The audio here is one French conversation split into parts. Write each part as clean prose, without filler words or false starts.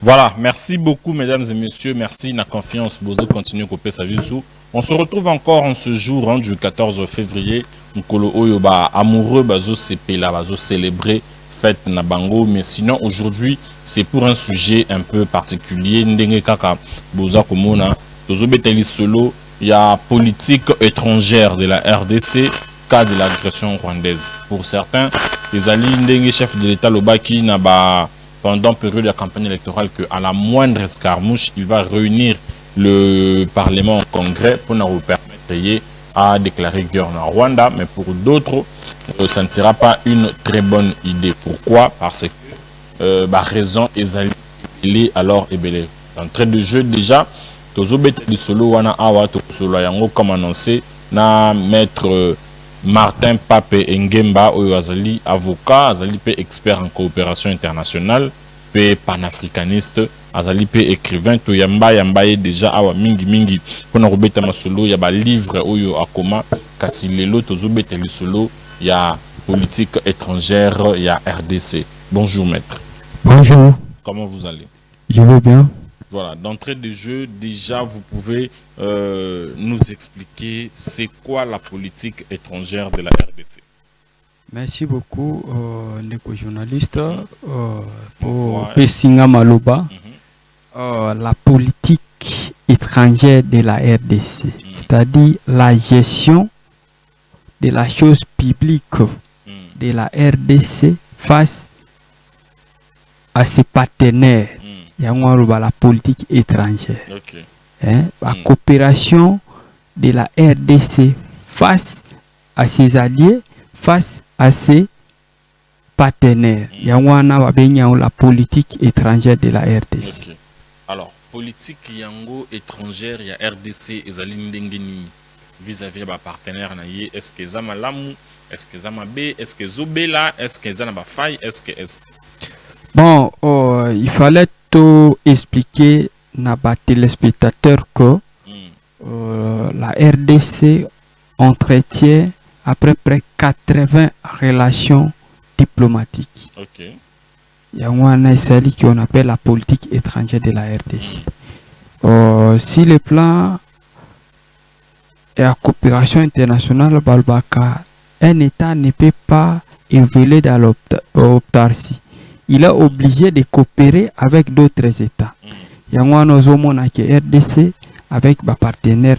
Voilà, merci beaucoup mesdames et messieurs, merci la confiance, Bozo continue à couper sa vie sous. On se retrouve encore en ce jour du 14 février. Nkolo Oyoba amoureux bazo sepela bazo célébrer fête na bango, mais sinon aujourd'hui c'est pour un sujet un peu particulier. Ndenge kaka Boza komona tozo beteli solo, il y a politique étrangère de la RDC cas de l'agression rwandaise. Pour certains, les alliés ndenge chef de l'État Lobaki na ba pendant la période de la campagne électorale qu'à la moindre escarmouche, il va réunir le Parlement en congrès pour nous permettre à déclarer guerre en Rwanda. Mais pour d'autres, ça ne sera pas une très bonne idée. Pourquoi? Parce que raison est alors ébélé. Entrée de jeu déjà, Tozobete de solo wana awa solo yango comme annoncé na maître Martin Pape Ngemba oyo azali avocat, azali pe expert en coopération internationale, pe panafricaniste, azali pe écrivain to yamba déjà awa mingi pona robeta masolo ya ba livre oyo akoma kasi lelo tozobeta lisolo ya politique étrangère ya RDC. Bonjour maître. Bonjour. Comment vous allez? Je vais bien. Voilà, d'entrée de jeu, déjà, vous pouvez nous expliquer c'est quoi la politique étrangère de la RDC. Merci beaucoup, les journalistes, pour Pessinga Maloba. La politique étrangère de la RDC, c'est-à-dire la gestion de la chose publique de la RDC face à ses partenaires. La politique étrangère. Okay. La coopération de la RDC face à ses alliés, face à ses partenaires. La politique étrangère de la RDC. Okay. Alors, politique yango étrangère, il y a RDC et Zalindengeni vis-à-vis de partenaires. Est-ce que Zama Lamou, est-ce que Zama B, est-ce que Zobela, est-ce que Zama Faye, est-ce que. Bon, il fallait expliquer à nos téléspectateurs que la RDC entretient à peu près 80 relations diplomatiques. Ok. Il y a un essai qu'on appelle la politique étrangère de la RDC. Si le plan et la coopération internationale, un État ne peut pas évoluer dans l'autarcie. Il est obligé de coopérer avec d'autres États. Il y a un RDC avec des partenaires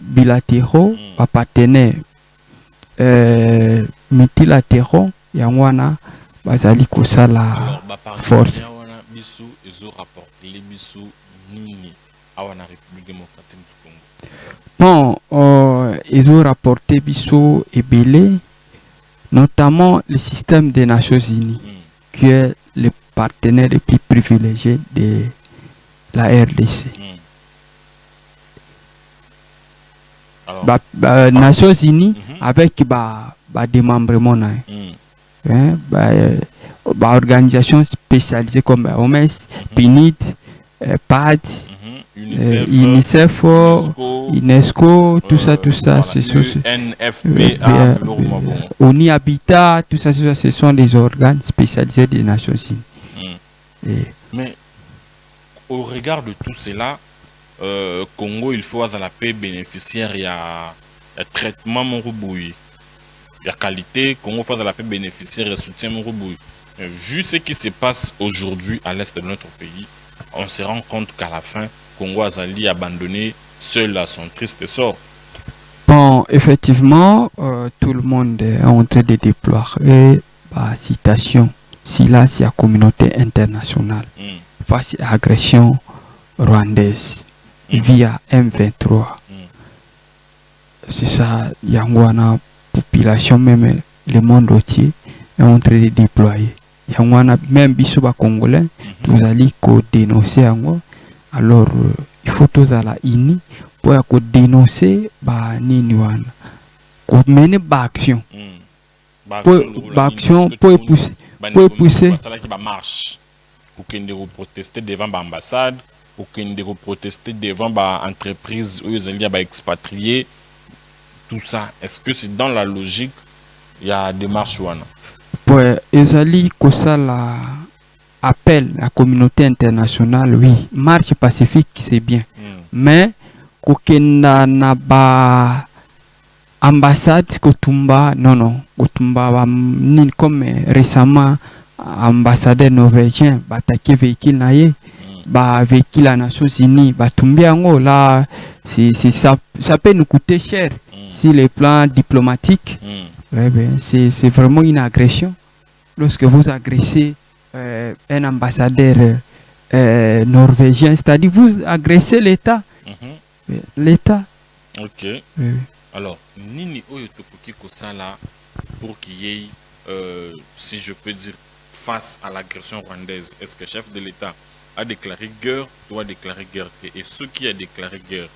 bilatéraux, des partenaires multilatéraux. Il y a un force. Bon, ils ont rapporté Bissou et Belé, notamment le système des Nations Unies, qui est le partenaire le plus privilégié de la RDC. Nations Unies avec des membres organisations spécialisées comme OMS, PNID, PAD, UNICEF, UNESCO, tout ça, ONU Habitat, tout ça, ce sont des organes spécialisés des Nations Unies. Mais au regard de tout cela, Congo, il faut à la paix bénéficiaire, il y a traitement Mourouboui. Il y a qualité, Congo, il faut à la paix bénéficiaire et soutien Mourouboui. Vu ce qui se passe aujourd'hui à l'est de notre pays, on se rend compte qu'à la fin, Congo Azali abandonné seul à son triste sort. Bon, effectivement, tout le monde est en train de déployer la citation silence à la communauté internationale face à l'agression rwandaise via M23. C'est ça, il y a une population, même le monde entier, est en train de déployer. Il y a même des Congolais, vous allez dénoncer. Alors, il faut tous à la INI pour dénoncer pour mener l'action. Pour pousser. Pour qu'ils protester devant l'ambassade, pour qu'ils protester devant l'entreprise où ils ont expatriés. Tout ça, est-ce que c'est dans la logique, il y a des marches? Ouais, ezali kosala appel à la communauté internationale, oui. Marche pacifique, c'est bien. Mais kokenda na ba ambassade kotumba, non. Kotumba comme récemment ambassadeur norvégien attaqué véhicule naie, véhicule à Nations Unies, tumbi ango là, ça peut nous coûter cher sur les plans diplomatiques. Ouais, c'est vraiment une agression. Lorsque vous agressez un ambassadeur norvégien, c'est-à-dire vous agressez l'État. L'État. Ok. Alors, Nini Oyotokoki Kosala, pour qu'il y ait, si je peux dire, face à l'agression rwandaise, est-ce que le chef de l'État a déclaré guerre ou a déclaré guerre? Et ceux qui a déclaré guerre,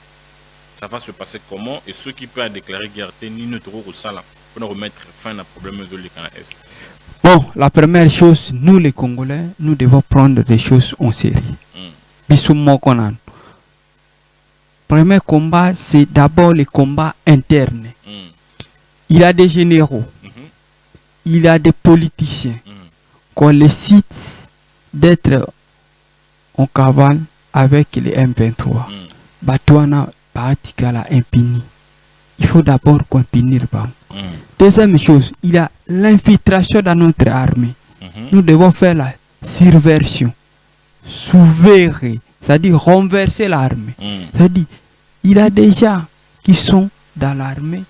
ça va se passer comment? Et ceux qui peuvent déclarer guerre, Nini Kosala, pour remettre fin au problème de l'État Est. Bon, la première chose, nous les Congolais, nous devons prendre des choses en série. Premier combat, c'est d'abord le combat interne. Il y a des généraux, il y a des politiciens qu'on les cite d'être en cavale avec les M23. Batouana, Batikala, impuni. Il faut d'abord qu'on punisse. Deuxième chose, il y a l'infiltration dans notre armée. Nous devons faire la subversion, souverain, c'est-à-dire renverser l'armée. C'est-à-dire, il y a des gens qui sont dans l'armée,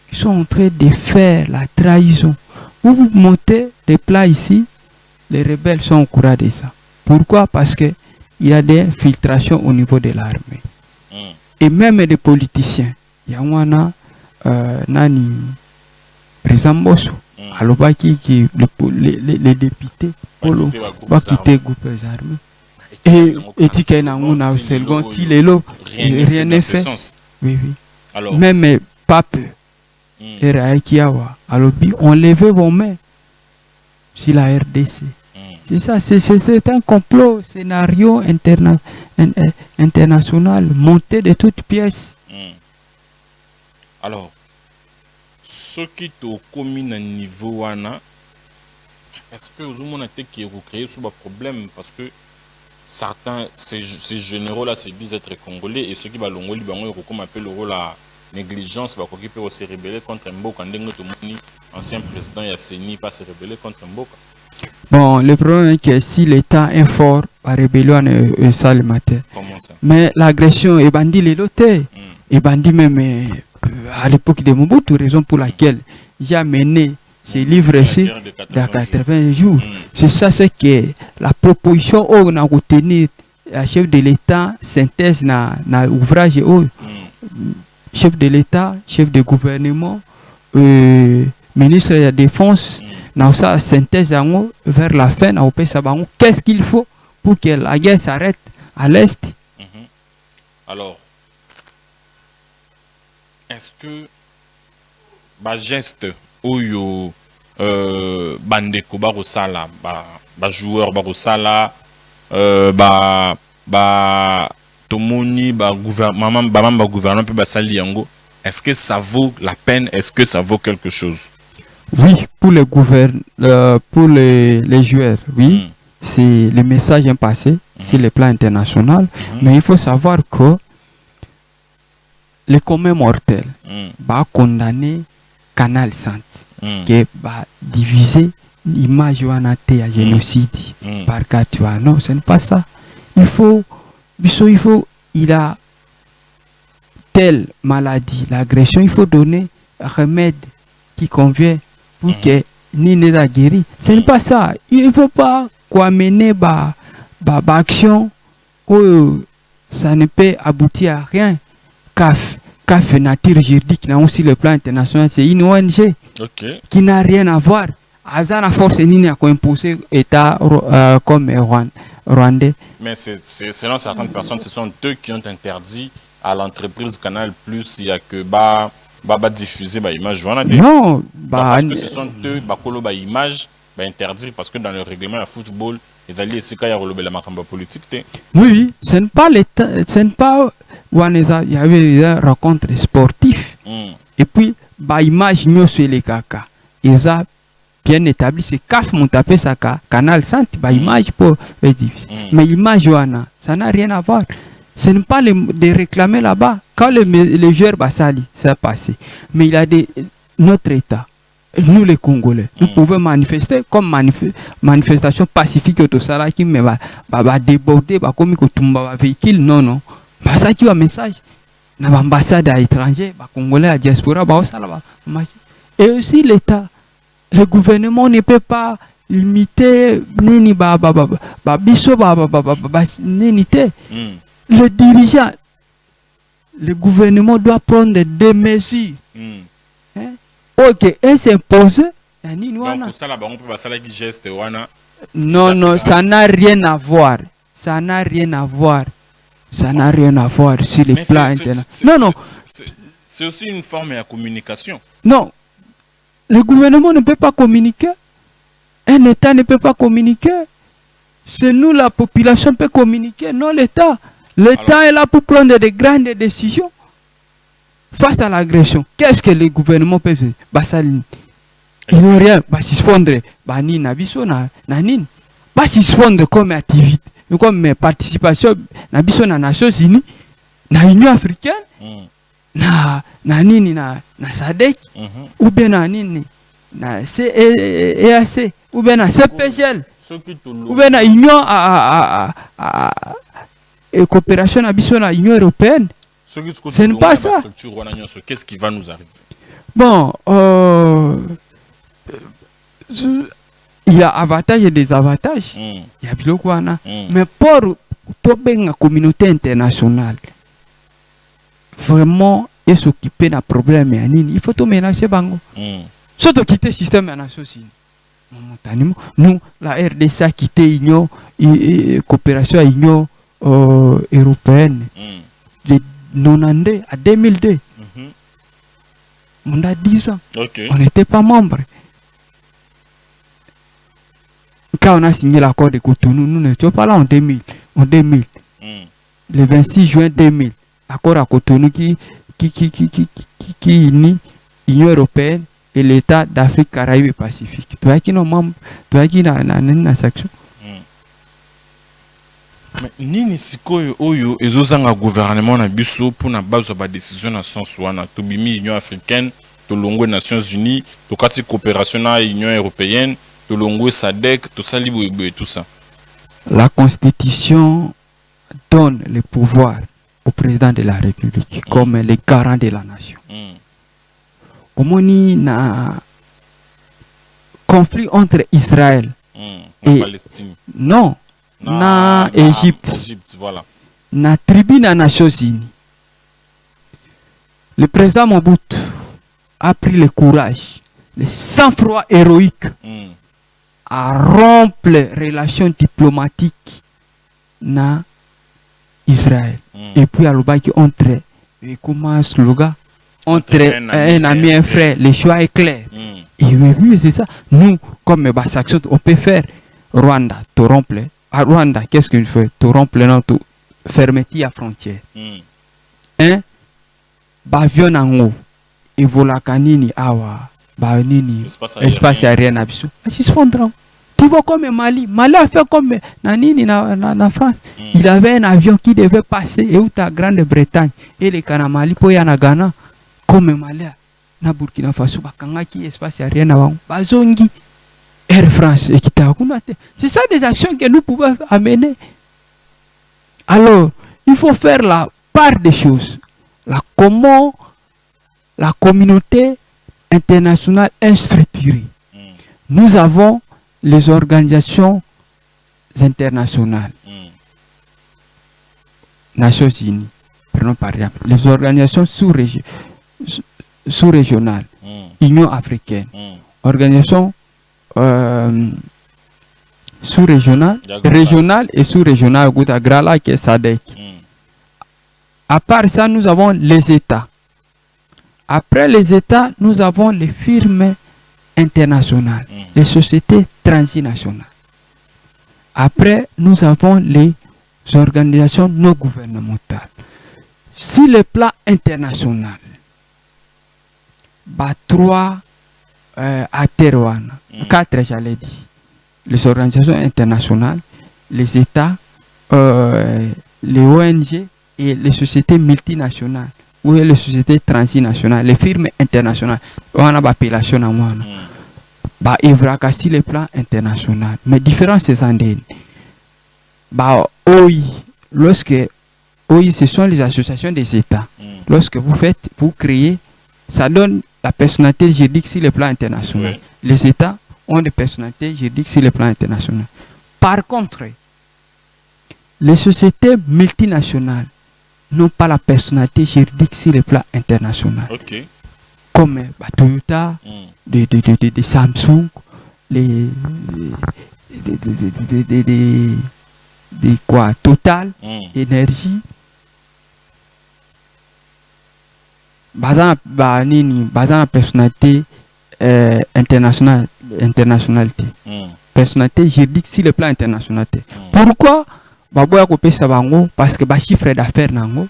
qui sont en train de faire la trahison. Vous montez des plats ici, les rebelles sont au courant de ça. Pourquoi? Parce qu'il y a des infiltrations au niveau de l'armée. Et même des politiciens. Il y a Nani, président Bosso, Alobaki, qui les députés, va quitter le groupe des armées. Et Tikaïnamouna, c'est le grand rien n'est fait. Oui, oui. Alors, même Pape et Raïkiawa, ont levé vos mains sur la RDC. C'est ça, c'est un complot, scénario international, monté de toutes pièces. Alors, ce qui est au commun niveau, est-ce que vous avez créé ce problème? Parce que certains, ces généraux-là se disent être congolais et ceux qui vont comme appelle le rôle la négligence, qui peuvent se rebeller contre Mboka. Ancien président Yasseni pas se rebeller contre Mboka. Bon, le problème est que si l'État est fort, la rébellion est sale matin. Comment ça? Mais l'agression est bandit les lotés. Et bandit même à l'époque de Mobutu, raison pour laquelle j'ai amené ces livres-ci dans 80 jours. C'est ça, c'est que la proposition on a retenu à chef de l'État, synthèse dans l'ouvrage, chef de l'État, chef de gouvernement, ministre de la Défense, dans sa synthèse vers la fin, qu'est-ce qu'il faut pour que la guerre s'arrête à l'Est? Alors, est-ce que geste oyo bandeko barosala ba joueur barosala tomoni gouvernement gouvernement pe basali yango, est-ce que ça vaut la peine? Est-ce que ça vaut quelque chose? Oui, pour les pour les joueurs, oui, c'est le message est passé sur le plan international, mais il faut savoir que les communs mortels va condamner Canal Sainte, qui va diviser l'image à génocide par cas. Non, ce n'est pas ça. Il a telle maladie, l'agression, il faut donner un remède qui convient pour que Nini la guéri. Ce n'est pas ça. Il ne faut pas mener action où ça ne peut aboutir à rien. CAF nature juridique aussi le plan international, c'est une ONG qui n'a rien à voir. La force Nini a imposé l'État comme rwandais. Mais selon certaines personnes, ce sont eux qui ont interdit à l'entreprise Canal Plus, il y a que diffuser l'image. Non, parce que ce sont eux qui image interdire, parce que dans le règlement de football, ils allaient essayer de faire la politique. Oui, ce n'est pas l'État, ce n'est pas. Il y avait une rencontre sportive. Et puis, l'image nous sur les caca. Ils ont bien établi, c'est CAF mon tapé ça canal centre, bah image pour mais image ça n'a rien à voir. Ce n'est pas de réclamer là-bas. Quand les joueurs Bassali, c'est passé. Mais il y a notre État, nous les Congolais, nous pouvons manifester comme manifestation pacifique tout ça là qui me va déborder, comme un véhicule, non. Ça qui va message. Dans l'ambassade à l'étranger, Congolais à diaspora, et aussi l'État. Le gouvernement ne peut pas limiter nini le dirigeant, le gouvernement doit prendre des mesures. Ok, et s'imposer. Donc, ça, on peut passer avec geste. Non, ça n'a rien à voir. Ça n'a rien à voir. Ça n'a rien à voir sur les plans internationaux. Non. C'est aussi une forme de communication. Non. Le gouvernement ne peut pas communiquer. Un État ne peut pas communiquer. C'est nous, la population, peut communiquer, non l'État. L'État est là pour prendre de grandes décisions face à l'agression. Qu'est-ce que les gouvernements peuvent faire? Ils n'ont rien. S'ils se fondent, s'ils se fondent comme activité, comme participation, dans les Nations Unies, dans l'Union africaine, na SADC, ou bien na EAC, ou bien na CPGL, ou bien na Union et coopération à l'Union européenne. Ce n'est pas ça. Qu'est-ce qui va nous arriver? Bon, il y a avantages et désavantages. Il y a bilokwana. Mais pour la communauté internationale, vraiment, et s'occuper d'un problème, il faut tout ménager bango. Surtout quitter le système de Nations Unies. Nous, la RDC a quitté l'Union et coopération à l'Union européenne de 92 à 2002. On a 10 ans. On n'était pas membre. Quand on a signé l'accord de Cotonou, nous n'étions pas là en 2000. Le 26 juin 2000, l'accord à Cotonou qui unit l'Union européenne et l'État d'Afrique, Caraïbes et Pacifique. Tu vois qui nos membres, tu vois qui na section. Mais nini sikoyo oyo ezozanga gouvernement na biso pour na base ba décision na sens wana to bimi Union africaine to longo Nations Unies to kati coopération na Union européenne to longo SADC to salibo et tout ça. La Constitution donne le pouvoir au président de la République comme le garant de la nation. Au moni na conflit entre Israël et Palestine. Non. Na Égypte, voilà. Na tribu na Nations Unies. Le président Mobutu a pris le courage, le sang-froid héroïque à rompre les relations diplomatiques na Israël. Et puis à l'obaki entre un ami et un frère, le choix est clair. Et oui, c'est ça. Nous, comme Bassakson, on peut faire Rwanda, to rompre. À Rwanda, qu'est-ce qu'il fait? Tu rompre notre fermeture à frontière. Bavion en haut. Et voilà kanini awa. Nini. Espace aérien abisso. Ils se fondront. Tu vois comme Mali. Mali a fait comme na France. Il avait un avion qui devait passer et où ta Grande-Bretagne. Et les Kanamali pour yana Ghana. Comme Mali. Na Burkina Faso. Bakanga qui espace aérien avant. Bazongi. Air France et c'est ça des actions que nous pouvons amener. Alors, il faut faire la part des choses. Comment la communauté internationale est structurée. Nous avons les organisations internationales. Nations Unies, prenons par exemple, les organisations sous-régionales, Union africaine, organisation sous-régional, régional et sous-régional, Grala qui est SADC. À part ça, nous avons les États. Après les États, nous avons les firmes internationales, les sociétés transnationales. Après, nous avons les organisations non gouvernementales. Si le plan international, trois à Terouane. 4, j'allais dire. Les organisations internationales, les États, les ONG et les sociétés multinationales ou les sociétés transnationales, les firmes internationales. On a l'appellation à moi. Bah, sur le plan international. Mais différents c'est en bah, lorsque ce sont les associations des États. Lorsque vous créez, ça donne la personnalité juridique sur le plan international. Les États ont des personnalités juridiques sur le plan international. Par contre, les sociétés multinationales n'ont pas la personnalité juridique sur le plan international. Comme Toyota, de Samsung, quoi, Total, Énergie. Basant la personnalité internationalité. Personnalité juridique sur le plan internationalité. Pourquoi baboya kopé sabango? Parce que chiffre d'affaires nango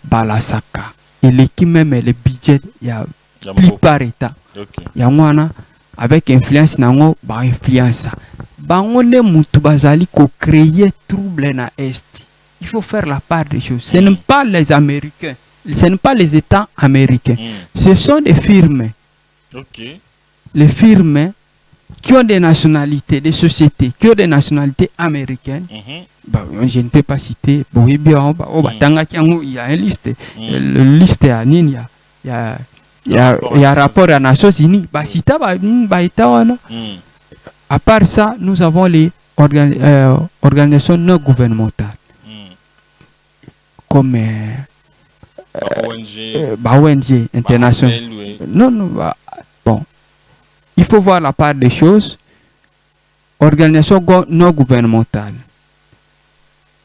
balasaka. Et l'équipe même le budget il y a plus par état. Il y a moi avec influence nango influence. Bango ne mutu bazali ko créer trouble na est. Il faut faire la part des choses. Ce n'est pas les Américains. Ce n'est pas les États américains. Ce sont des firmes. Les firmes qui ont des nationalités, des sociétés qui ont des nationalités américaines. Je ne peux pas citer. Il y a une liste. La liste il y a un rapport à Nations Unies. À part ça, nous avons les organisations non gouvernementales. Comme ONG international. Bon. Il faut voir la part des choses. Organisation non gouvernementale.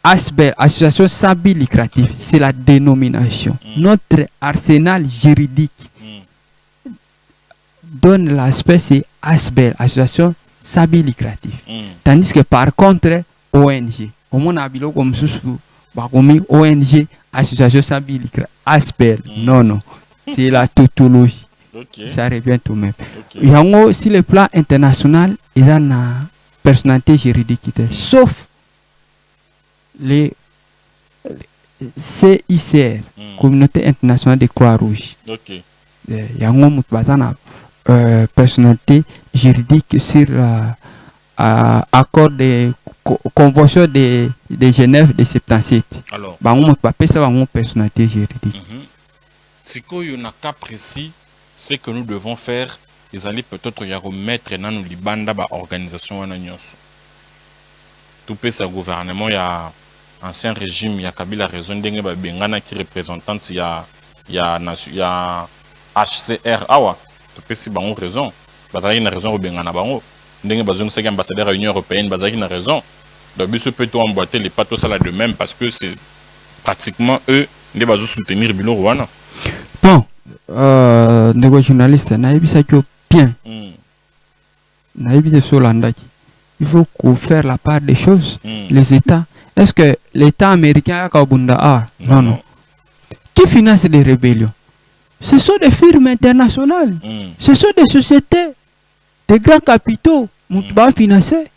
ASBEL, Association sans but lucratif, c'est la dénomination. Notre arsenal juridique donne l'aspect, c'est ASBEL, Association sans but lucratif. Tandis que par contre, ONG, au monde a comme ONG, Association sans but lucratif, ASBEL, non, c'est la tautologie. Ça revient tout de même. Il y a aussi le plan international, il y a une personnalité juridique, sauf les CICR, Communauté internationale de Croix-Rouge. Il y a une personnalité juridique sur l'accord de convention de Genève de 77. Alors, on ça une personnalité juridique. Si il y a un cas précis, ce que nous devons faire, ils allaient peut-être y remettre dans nos libanda organisation tout peut ça gouvernement, il y a ancien régime, il y a Kabila raison d'engue bengana qui représentante, il y a HCR awa, tout peut si bon raison, bazali une raison au bengana bango, d'engue bazong c'est ambassadeur à l'Union européenne, bazali une raison. Donc ce peut tout emboîter les pattes ça là de même parce que c'est pratiquement eux les bazos soutenir Bilo Rwanda. Bon. Les journalistes, bien. Il faut faire la part des choses. Les États. Est-ce que l'État américain a non. Qui finance les rébellions? Ce sont des firmes internationales. Ce sont des sociétés, des grands capitaux. Moutouba financer.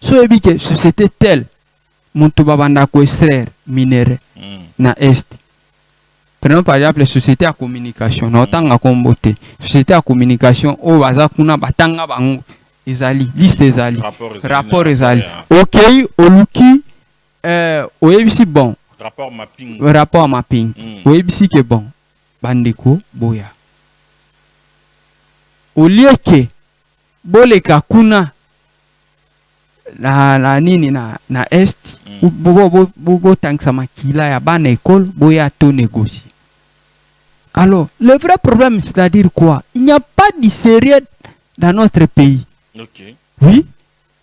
Soit des sociétés telles. Moutouba banda ko extraire minéraux na est. Prenons par exemple les sociétés à communication. Notanga kombote. Sociétés à communication. O bazakuna batanga bango. Ezali. Liste ezali. Rapport ezali. Ok. Oluki. Oebisi bon. Rapport mapping. Rapport mapping. Oebisi ke bon. Bandeko boya. Olieke. Boleka kuna. Na nini na est. Bobo tangsa makila ya bana école boya to négocier. Alors, le vrai problème, c'est-à-dire quoi? Il n'y a pas de sérieux dans notre pays. Oui,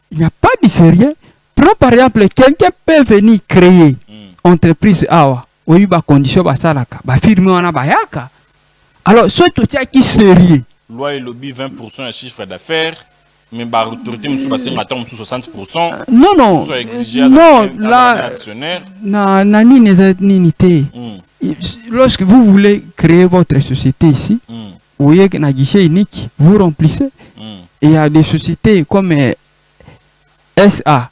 il n'y a pas de sérieux. Prends par exemple, quelqu'un peut venir créer entreprise awa. Oui, ba condition ba salaka, ba firme wana bayaka. Alors, soit tout ça qui sérieux. Loi et lobby 20% de chiffre d'affaires. Mais bah autorité monsieur basé matin monsieur 60%. Non. Soit exigé non, là actionnaire. Lorsque vous voulez créer votre société ici, vous voyez un guichet unique, vous remplissez. Et il y a des sociétés comme SA,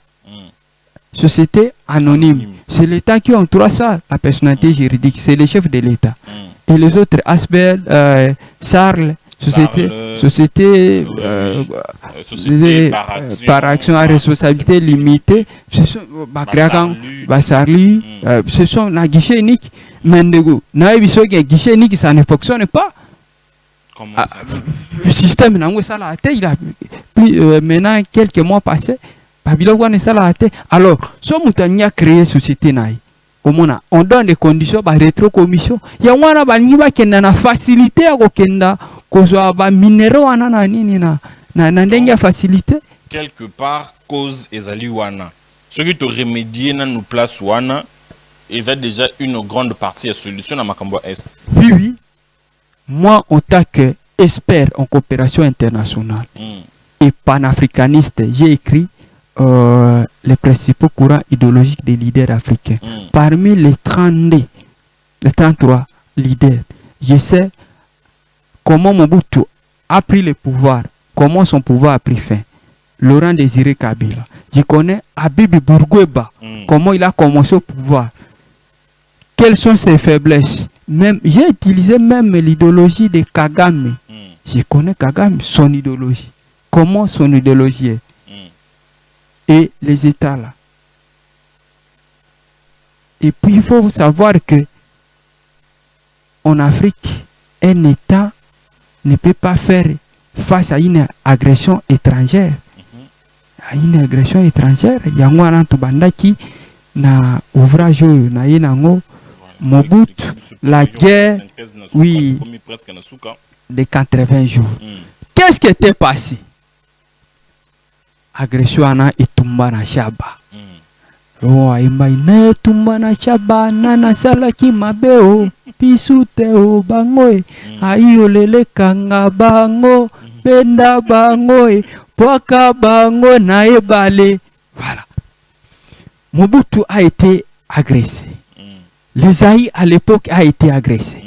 Société anonyme. C'est l'État qui octroie ça, la personnalité juridique. C'est les chefs de l'État. Et les autres, ASBEL, SARL, société par action à responsabilité limitée, ce sont Basarli, ce sont la guichet unique. Mais le guichet unique, ça ne fonctionne pas. Le système, il a maintenant quelques mois passés. Alors, si on a créé une société, on donne des conditions par rétro-commission. Il y a une facilité à facilité. Quelque part, cause ezali wana. Ce qui te remédier dans nos places wana, il y a déjà une grande partie de solution dans Makambo Est. Oui, oui. Moi, en tant qu'expert en coopération internationale et panafricaniste, j'ai écrit les principaux courants idéologiques des leaders africains. Parmi les 32, les 33 leaders, je sais comment Mobutu a pris le pouvoir, comment son pouvoir a pris fin. Laurent Désiré Kabila. Je connais Habib Bourguiba, comment il a commencé au pouvoir. Quelles sont ses faiblesses? Même, j'ai utilisé même l'idéologie de Kagame. Je connais Kagame, son idéologie. Comment son idéologie est. Et les États là. Et puis il faut savoir que en Afrique, un État ne peut pas faire face à une agression étrangère. À une agression étrangère, il y a un qui na ouvrage na yenango Mobutu, la guerre, oui, de 80 jours. Qu'est-ce qui était passé? Agression ana itumba na shaba. Oh, imba tumba na shaba nana salaki mabeo pisute o bangoe ayo lele kanga bango benda bangoe poaka bango na ebale. Voilà. Mobutu a été agressé. Les Aïe à l'époque a été agressé.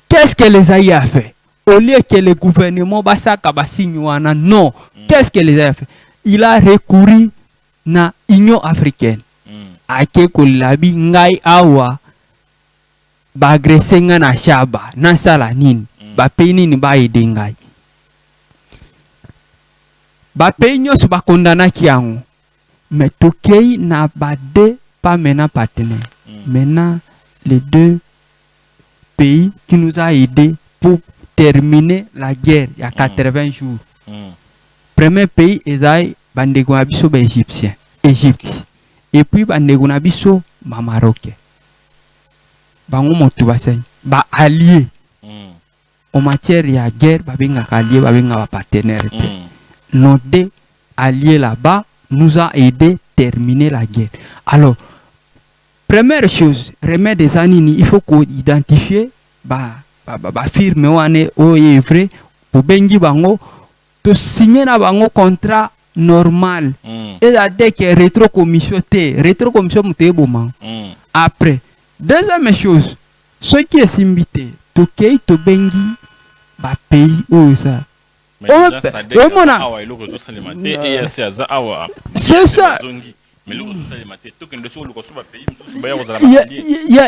Qu'est-ce que les Aïe a fait? Au lieu que le gouvernement basaka basignoana, non. Qu'est-ce que les Aïe a fait? Il a recouru na Union africaine. Ake kolabi ngai awa ba agressé nga na shaba na sala nini ba peni ni ba aider ngai. Ba peño su ba condamna kiango. Mais tokei na ba deux pas maintenant partenaires. Maintenant les deux pays qui nous a aidés pour terminer la guerre il y a 80 jours. Premier pays est bandego abiso ba égyptien, Égypte. Et puis bandego abiso ba marocain. Bango motu basay ba allié. En matière de guerre ba benga allié ba benga ba partenaire. Nos deux alliés là-bas nous a aidé à terminer la guerre. Alors première chose, remède des années, il faut qu'on identifie ba firme wane o est vrai pour bengi bango to signer na bango contrat normal. Et là dès que rétro commission muté boma. Après deuxième chose, ce qui est invité to kei to bengi ba pays o ça. C'est ça.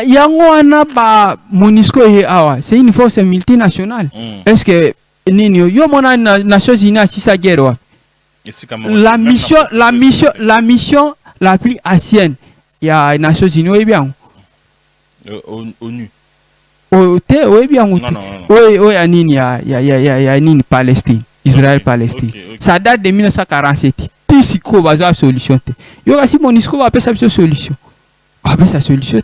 Yangoana ba Monisco et Awa, c'est une force multinationale. Est-ce que Nino yo mona Nations Unies si sa guerre la mission la plus ancienne il y a Nations Unies bien ONU bien oui nini ya nini Palestine Israël Palestine ça date de 1947. Tisiko va avoir solution. Yo si Monisco va faire sa solution. Va faire sa solution.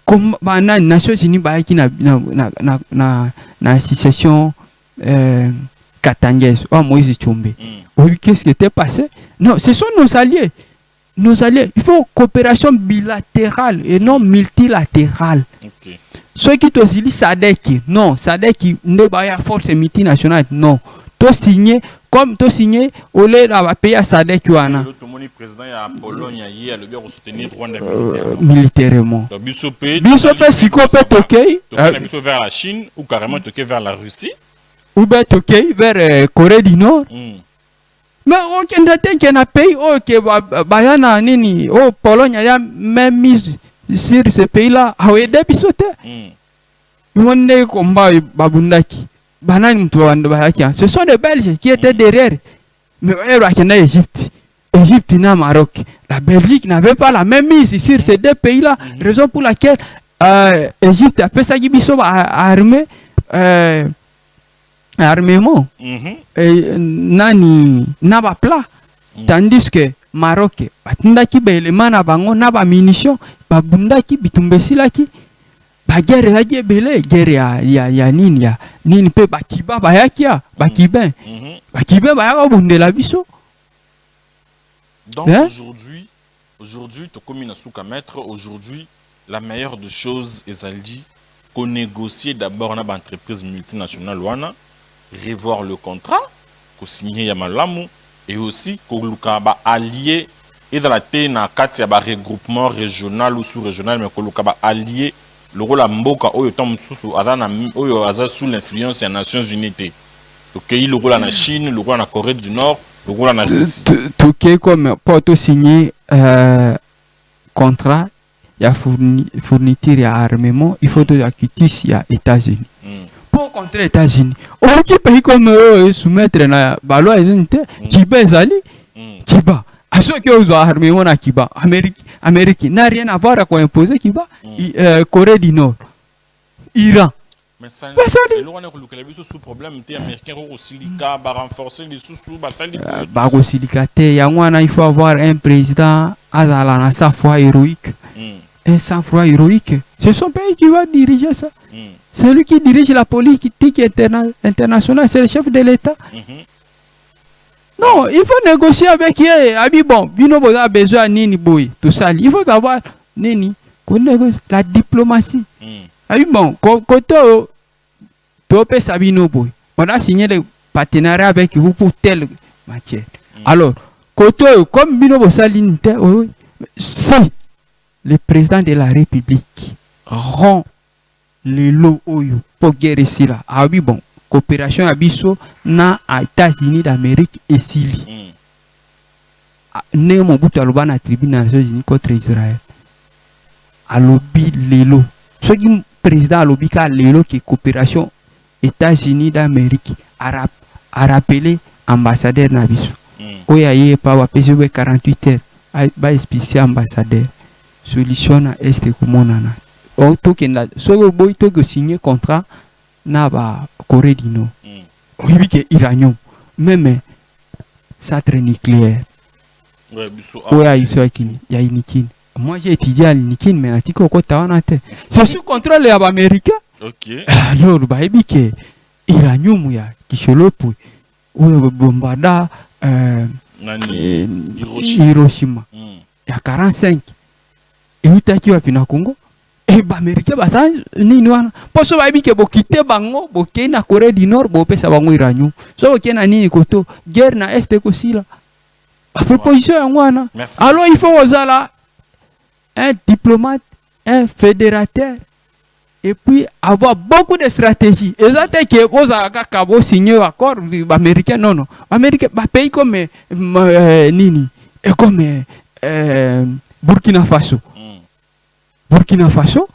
Comme na Nations Unies ba qui na association Katangès ou Moïse Tchombe. Qu'est-ce qui était passé? Non, ce sont nos alliés. Nos alliés, il faut coopération bilatérale et non multilatérale. Ceux qui te disent SADC, non, SADC ne pas y force multinationale, non. To signé comme to signé au lieu d'avoir payé à SADC wana. Le président ya Pologne hier le bien soutenir Rwanda militairement. Bisopé sikope tokei vers la Chine ou carrément tokei vers la Russie. ou bien Tokyo vers Corée du Nord. Mais aucun datin qui a pays ok bayana nini Pologne a même mis sur ce pays là a aidé bisote. Monde combat babundaki banani mtu bayaki. Ce sont des Belges qui étaient derrière. Mais Égypte na Maroc. La Belgique n'avait pas la même mise sur ces deux pays là, raison pour laquelle Égypte a fait ça biso armée armement nani naba plat, tandis que Maroc batindaki ba élément na bango na ba munitions ba bundaki bitumbesilaki ba guerre la guerre ya nini pe bakiba bayaki ya bakiben bayaka bundela biso. Donc aujourd'hui tokomi suka maître, aujourd'hui la meilleure des choses ezali qu'on négocie d'abord na ba entreprise multinationale wana, revoir le contrat, qu'on signe Yamalamu, et aussi qu'on ba allié et dans la tête na kati ya ba regroupement régional ou sous-régional, mais qu'on ba allié le rôle à Mboka oyo tom sous l'influence des Nations Unies. Donc le rôle en Chine, le rôle en Corée du Nord, le rôle en Russie. Tout comme pour signer contrat, il y a fourniture et armement, il faut que l'acquitis il y a États-Unis. Pour contrer les États-Unis, aucun pays comme eux soumettre la loi Kiba Zali, Kiba. À ceux qui ont armement à Kiba, Amérique n'a rien à voir à imposer Kiba, Corée du Nord, Iran. Mais ça sous problème, les Américains ont aussi renforcer les sous-sous, il faut avoir un président à la sang-froid héroïque. Un sang-froid héroïque. C'est son pays qui va diriger ça. C'est lui qui dirige la politique internationale, c'est le chef de l'État. Non, il faut négocier avec eux. Bon, Bino a besoin de Nini Boy, tout ça. Il faut savoir, Nini, qu'on négocie la diplomatie. Bon, côté Topé Sabino Boy, on a signé le partenariat avec vous pour telle matière. Alors, côté comme Bino Bossaline, si le président de la République rend les lots pour guérir cela, bon, coopération abisso na États-Unis d'Amérique et Syrie. Né mon bout à l'Oban à tribunal des Nations Unies contre Israël. À lobby les lots. Ce qui président à lobby car les lots qui coopération États-Unis d'Amérique a rappelé ambassadeur Nabiso. Oyaye pas wa PCB 48 heures. Ba spécial ambassadeur. Solution à est comme nana. O to kenda so boy to que signer contrat na ba Corée du Nord. Oui que Iranium même centre nucléaire. Ouais biso. Ouais il y a Inikin. Moi j'ai étudié à Inikin mais na tiko ko tawanate. C'est sous contrôle ya américain. OK. Alors ba que Iranium ya kisholopo. Ouais bombada Hiroshima. Ya 45. Et utaki wapi na Congo? Et bah américain basa nini wana poso babi ke bokite bango boke na Corée du Nord bo pesa bango Iranium so boke na nini koto guerre na est ko sila a proposition ya wana. Alors il faut ozala un diplomate, un fédérateur et puis avoir beaucoup de stratégies. Et ça c'est que oza kaka bo signer accord américain non américain ba pays comme nini et comme Burkina Faso. Burkina Faso,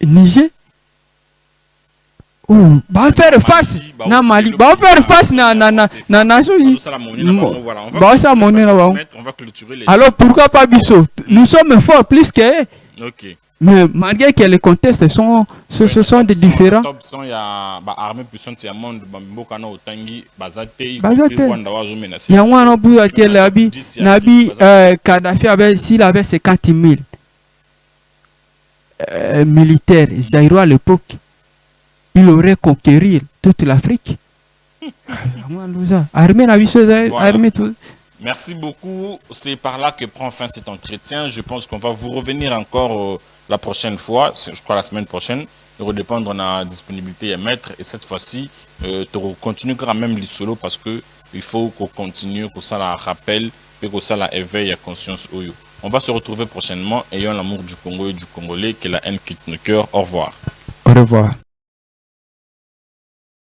Niger, va faire face na Mali, va faire face na Nations Unies. Alors pourquoi pas Bissot? Nous sommes forts plus que. Mais malgré que les contextes sont des différents. Il y a un bout à quel Nabi Kadhafi s'il avait 50 000 militaires zaïrois à l'époque, il aurait conquéri toute l'Afrique. Merci beaucoup. C'est par là que prend fin cet entretien. Je pense qu'on va vous revenir encore la prochaine fois, je crois la semaine prochaine. Il va dépendre de la disponibilité à mettre. Et cette fois-ci, tu continues quand même les solos parce que il faut qu'on continue, qu'on ça la rappelle et qu'on ça la éveille à conscience. On va se retrouver prochainement. Ayant l'amour du Congo et du Congolais, que la haine quitte nos cœurs. Au revoir. Au revoir.